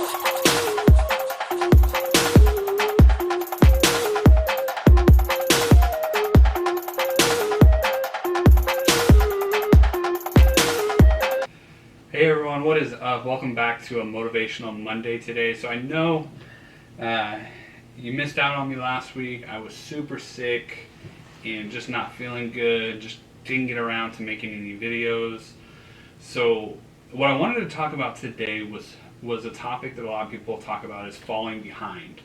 Hey everyone, what is up? Welcome back to a Motivational Monday today. So I know you missed out on me last week. I was super sick and just not feeling good. Just didn't get around to making any videos. So what I wanted to talk about today was a topic that a lot of people talk about is falling behind.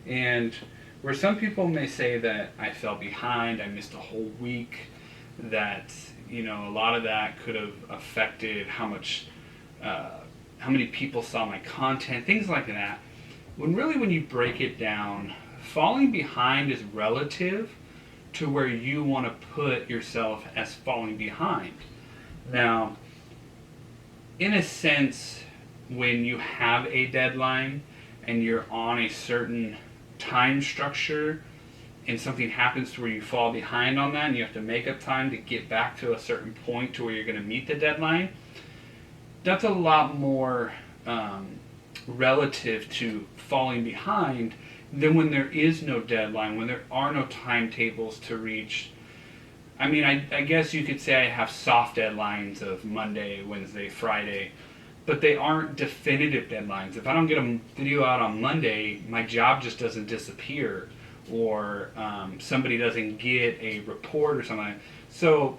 And where some people may say that I fell behind, I missed a whole week, that a lot of that could have affected how many people saw my content, things like that. When you break it down, falling behind is relative to where you want to put yourself as falling behind. Now, in a sense, when you have a deadline and you're on a certain time structure and something happens to where you fall behind on that and you have to make up time to get back to a certain point to where you're going to meet the deadline, that's a lot more relative to falling behind than when there is no deadline, when there are no timetables to reach. I mean, I guess you could say I have soft deadlines of Monday, Wednesday, Friday, but they aren't definitive deadlines. If I don't get a video out on Monday, my job just doesn't disappear, or somebody doesn't get a report or something. So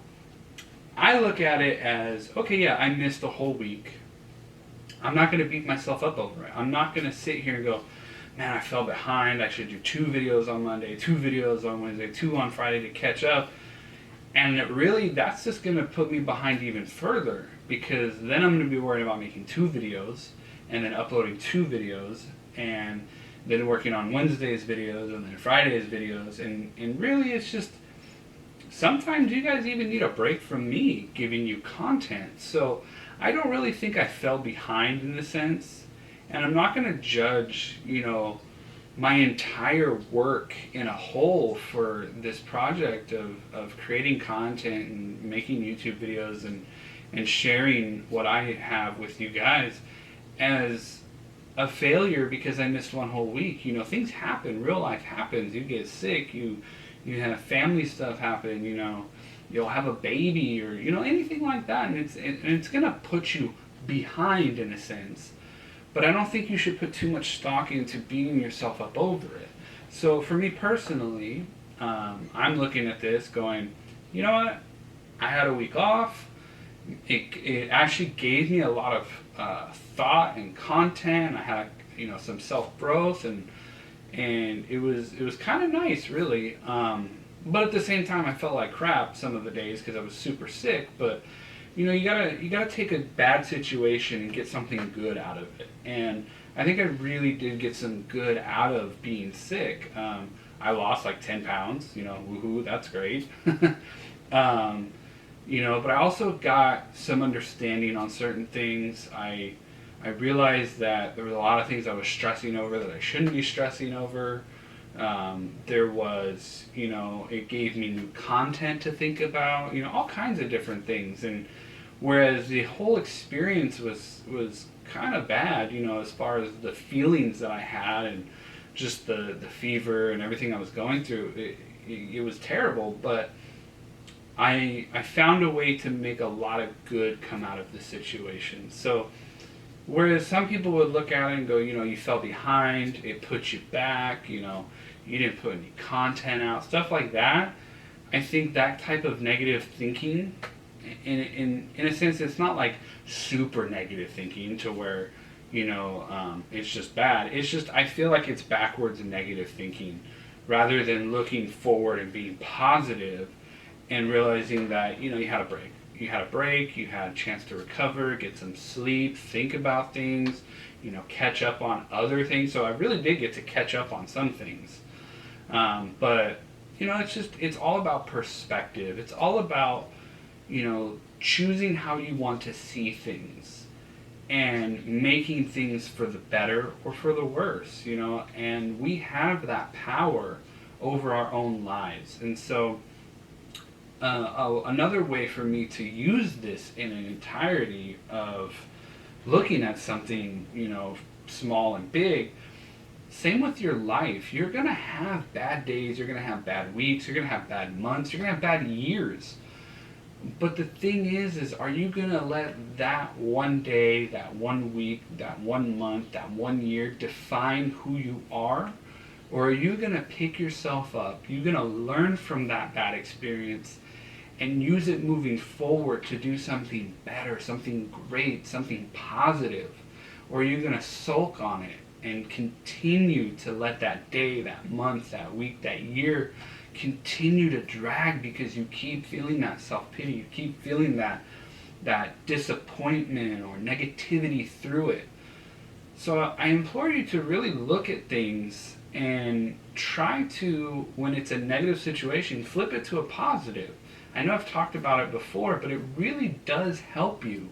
I look at it as, okay, yeah, I missed a whole week. I'm not going to beat myself up over it. I'm not going to sit here and go, man, I fell behind. I should do 2 videos on Monday, 2 videos on Wednesday, 2 on Friday to catch up. And that's just going to put me behind even further, because then I'm going to be worried about making 2 videos and then uploading 2 videos and then working on Wednesday's videos and then Friday's videos. And really, it's just, sometimes you guys even need a break from me giving you content. So I don't really think I fell behind in a sense. And I'm not going to judge, my entire work in a whole for this project of creating content and making YouTube videos and sharing what I have with you guys as a failure because I missed one whole week. Things happen. Real life happens. You get sick. You have family stuff happen. You'll have a baby or anything like that, and it's gonna put you behind in a sense. But I don't think you should put too much stock into beating yourself up over it. So for me personally, I'm looking at this going, you know what? I had a week off. It actually gave me a lot of thought and content. I had some self growth and it was kind of nice, really. But at the same time, I felt like crap some of the days because I was super sick. But you gotta take a bad situation and get something good out of it. And I think I really did get some good out of being sick. I lost like 10 pounds. Woohoo, that's great. But I also got some understanding on certain things. I realized that there was a lot of things I was stressing over that I shouldn't be stressing over. There was, it gave me new content to think about, all kinds of different things. And whereas the whole experience was kind of bad, as far as the feelings that I had and just the fever and everything I was going through, it was terrible. But I found a way to make a lot of good come out of the situation. So whereas some people would look at it and go, you fell behind, it put you back, you didn't put any content out, stuff like that. I think that type of negative thinking, in a sense, it's not like super negative thinking to where, it's just bad. It's just, I feel like it's backwards negative thinking rather than looking forward and being positive and realizing that, you had a break. You had a break, you had a chance to recover, get some sleep, think about things, catch up on other things. So I really did get to catch up on some things. But, it's all about perspective. It's all about, choosing how you want to see things and making things for the better or for the worse, and we have that power over our own lives. And so another way for me to use this in an entirety of looking at something, small and big. Same with your life. You're going to have bad days, you're going to have bad weeks, you're going to have bad months, you're going to have bad years. But the thing is are you going to let that one day, that one week, that one month, that one year define who you are? Or are you going to pick yourself up? You're going to learn from that bad experience and use it moving forward to do something better, something great, something positive? Or are you going to sulk on it and continue to let that day, that month, that week, that year continue to drag because you keep feeling that self-pity, you keep feeling that disappointment or negativity through it? So I implore you to really look at things and try to, when it's a negative situation, flip it to a positive. I know I've talked about it before, but it really does help you.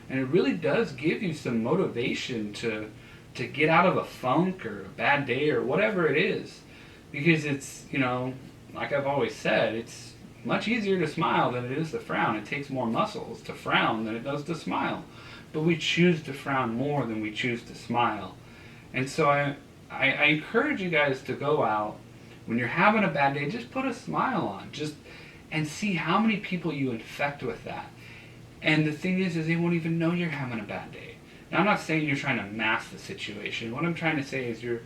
And it really does give you some motivation to get out of a funk or a bad day or whatever it is. Because it's, like I've always said, it's much easier to smile than it is to frown. It takes more muscles to frown than it does to smile. But we choose to frown more than we choose to smile. And so I encourage you guys to go out, when you're having a bad day, just put a smile on. And see how many people you infect with that. And the thing is they won't even know you're having a bad day. Now, I'm not saying you're trying to mask the situation. What I'm trying to say is you're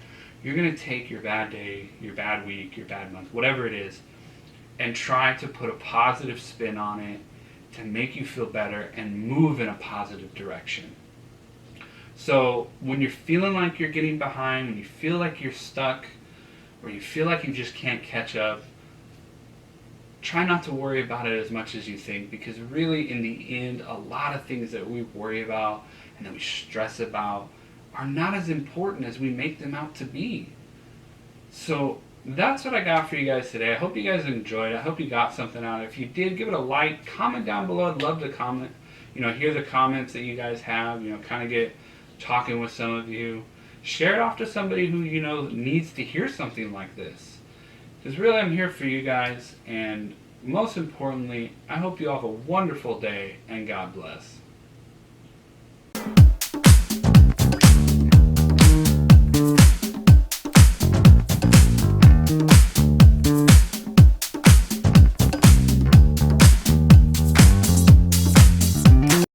going to take your bad day, your bad week, your bad month, whatever it is, and try to put a positive spin on it to make you feel better and move in a positive direction. So when you're feeling like you're getting behind, when you feel like you're stuck, or you feel like you just can't catch up, try not to worry about it as much as you think, because really in the end, a lot of things that we worry about and that we stress about are not as important as we make them out to be. So that's what I got for you guys today. I hope you guys enjoyed it. I hope you got something out of it. If you did, give it a like, comment down below. I'd love to comment, hear the comments that you guys have, kind of get talking with some of you. Share it off to somebody who needs to hear something like this. Because really, I'm here for you guys, and most importantly, I hope you all have a wonderful day, and God bless.